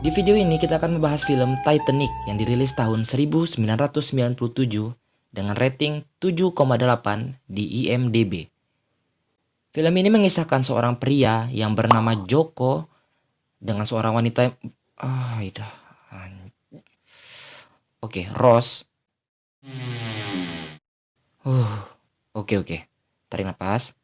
Di video ini kita akan membahas film Titanic yang dirilis tahun 1997 dengan rating 7,8 di IMDb. Film ini mengisahkan seorang pria yang bernama Joko dengan seorang wanita Rose. Oke. Tarik nafas.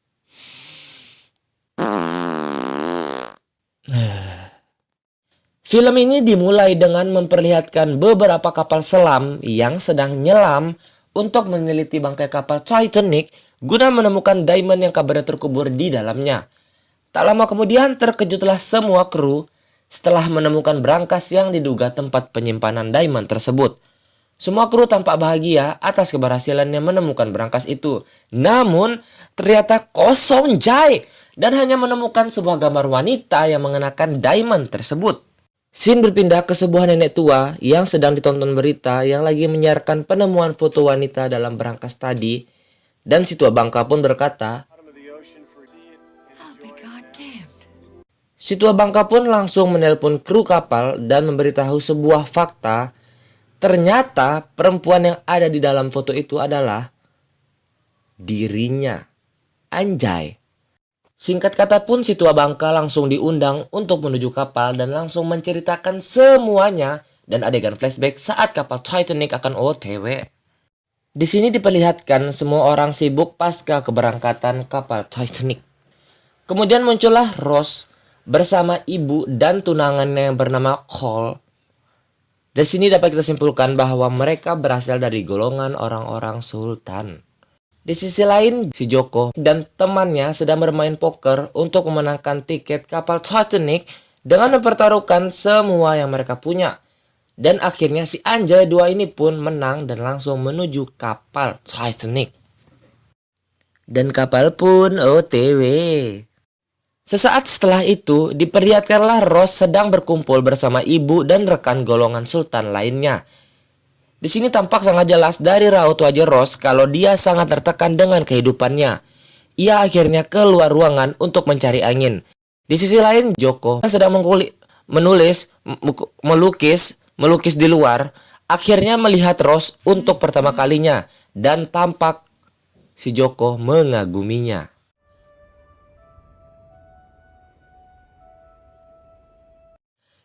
Film ini dimulai dengan memperlihatkan beberapa kapal selam yang sedang nyelam untuk meneliti bangkai kapal Titanic guna menemukan diamond yang kabarnya terkubur di dalamnya. Tak lama kemudian terkejutlah semua kru setelah menemukan brankas yang diduga tempat penyimpanan diamond tersebut. Semua kru tampak bahagia atas keberhasilannya menemukan brankas itu. Namun ternyata kosong Jai dan hanya menemukan sebuah gambar wanita yang mengenakan diamond tersebut. Scene berpindah ke sebuah nenek tua yang sedang ditonton berita yang lagi menyiarkan penemuan foto wanita dalam brankas tadi. Dan si tua bangka pun berkata, si tua bangka pun langsung menelpon kru kapal dan memberitahu sebuah fakta. Ternyata perempuan yang ada di dalam foto itu adalah dirinya. Anjay. Singkat kata pun si tua bangka langsung diundang untuk menuju kapal dan langsung menceritakan semuanya dan adegan flashback saat kapal Titanic akan OTW. Di sini diperlihatkan semua orang sibuk pasca keberangkatan kapal Titanic. Kemudian muncullah Rose bersama ibu dan tunangannya yang bernama Cole. Dari sini dapat kita simpulkan bahwa mereka berasal dari golongan orang-orang sultan. Di sisi lain, si Joko dan temannya sedang bermain poker untuk memenangkan tiket kapal Titanic dengan mempertaruhkan semua yang mereka punya. Dan akhirnya si anjay dua ini pun menang dan langsung menuju kapal Titanic. Dan kapal pun OTW. Sesaat setelah itu, diperlihatkanlah Rose sedang berkumpul bersama ibu dan rekan golongan sultan lainnya. Di sini tampak sangat jelas dari raut wajah Rose kalau dia sangat tertekan dengan kehidupannya. Ia akhirnya keluar ruangan untuk mencari angin. Di sisi lain, Joko sedang melukis di luar, akhirnya melihat Rose untuk pertama kalinya dan tampak si Joko mengaguminya.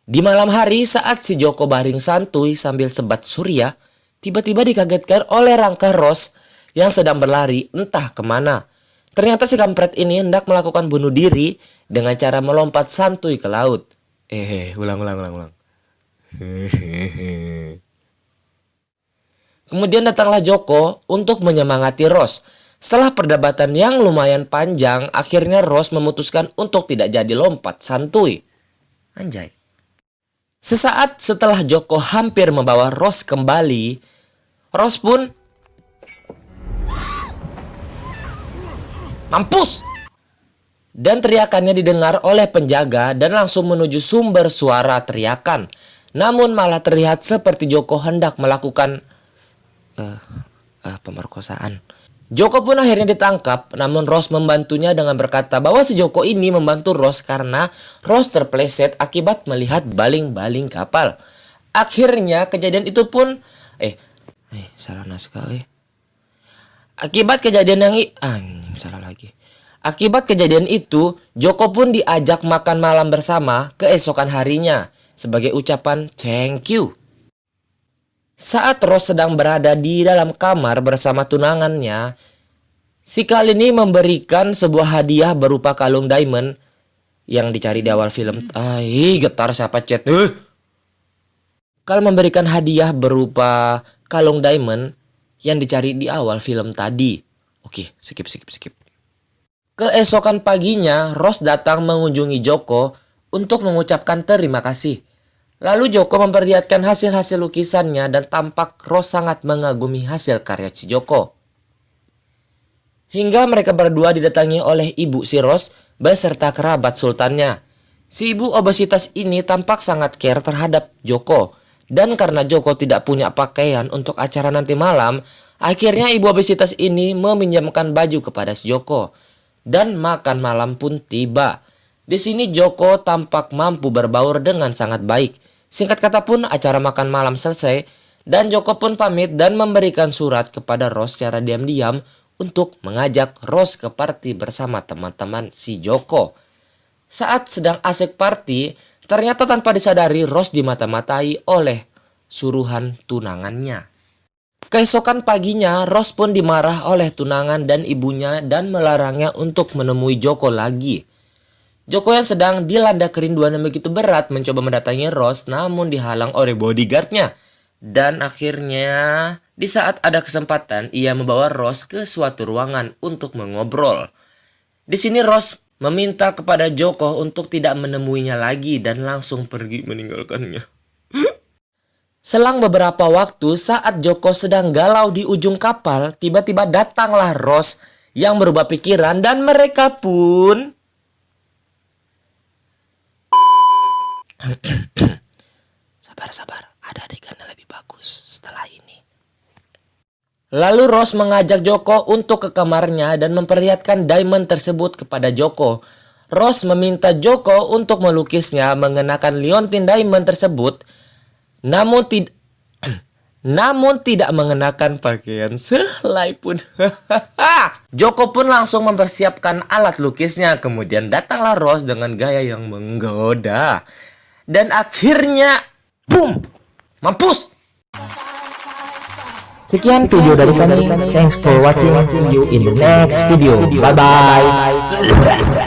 Di malam hari saat si Joko baring santuy sambil sebat surya, tiba-tiba dikagetkan oleh rangka Rose yang sedang berlari entah kemana. Ternyata si kampret ini hendak melakukan bunuh diri dengan cara melompat santuy ke laut. Ulang. Kemudian datanglah Joko untuk menyemangati Rose. Setelah perdebatan yang lumayan panjang, akhirnya Rose memutuskan untuk tidak jadi lompat santuy. Anjay. Sesaat setelah Joko hampir membawa Rose kembali, Rose pun mampus! Dan teriakannya didengar oleh penjaga dan langsung menuju sumber suara teriakan. Namun malah terlihat seperti Joko hendak melakukan pemerkosaan. Joko pun akhirnya ditangkap, namun Rose membantunya dengan berkata bahwa si Joko ini membantu Rose karena Rose terpleset akibat melihat baling-baling kapal. Akhirnya kejadian itu pun salah naskah. Akibat kejadian itu, Joko pun diajak makan malam bersama keesokan harinya sebagai ucapan thank you. Saat Rose sedang berada di dalam kamar bersama tunangannya, si Kal ini memberikan sebuah hadiah berupa kalung diamond yang dicari di awal film. Getar siapa chat? Kal memberikan hadiah berupa kalung diamond yang dicari di awal film tadi. Oke, skip. Keesokan paginya, Rose datang mengunjungi Joko untuk mengucapkan terima kasih. Lalu Joko memperlihatkan hasil-hasil lukisannya dan tampak Rose sangat mengagumi hasil karya si Joko. Hingga mereka berdua didatangi oleh ibu si Rose beserta kerabat sultannya. Si ibu obesitas ini tampak sangat care terhadap Joko. Dan karena Joko tidak punya pakaian untuk acara nanti malam, akhirnya ibu obesitas ini meminjamkan baju kepada si Joko. Dan makan malam pun tiba. Di sini Joko tampak mampu berbaur dengan sangat baik. Singkat kata pun acara makan malam selesai dan Joko pun pamit dan memberikan surat kepada Rose secara diam-diam untuk mengajak Rose ke party bersama teman-teman si Joko. Saat sedang asik party, ternyata tanpa disadari Rose dimata-matai oleh suruhan tunangannya. Keesokan paginya, Rose pun dimarah oleh tunangan dan ibunya dan melarangnya untuk menemui Joko lagi. Joko yang sedang dilanda kerinduan yang begitu berat mencoba mendatangi Rose namun dihalang oleh bodyguardnya. Dan akhirnya di saat ada kesempatan ia membawa Rose ke suatu ruangan untuk mengobrol. Di sini Rose meminta kepada Joko untuk tidak menemuinya lagi dan langsung pergi meninggalkannya. Selang beberapa waktu saat Joko sedang galau di ujung kapal, tiba-tiba datanglah Rose yang berubah pikiran dan mereka pun sabar, ada adegan yang lebih bagus setelah ini. Lalu Rose mengajak Joko untuk ke kamarnya dan memperlihatkan diamond tersebut kepada Joko. Rose meminta Joko untuk melukisnya mengenakan liontin diamond tersebut, namun tidak mengenakan pakaian sehelai pun. Joko pun langsung mempersiapkan alat lukisnya. Kemudian datanglah Rose dengan gaya yang menggoda. Dan akhirnya, boom! Mampus! Sekian video dari kami. Thanks for watching. See you in the next video. Bye bye.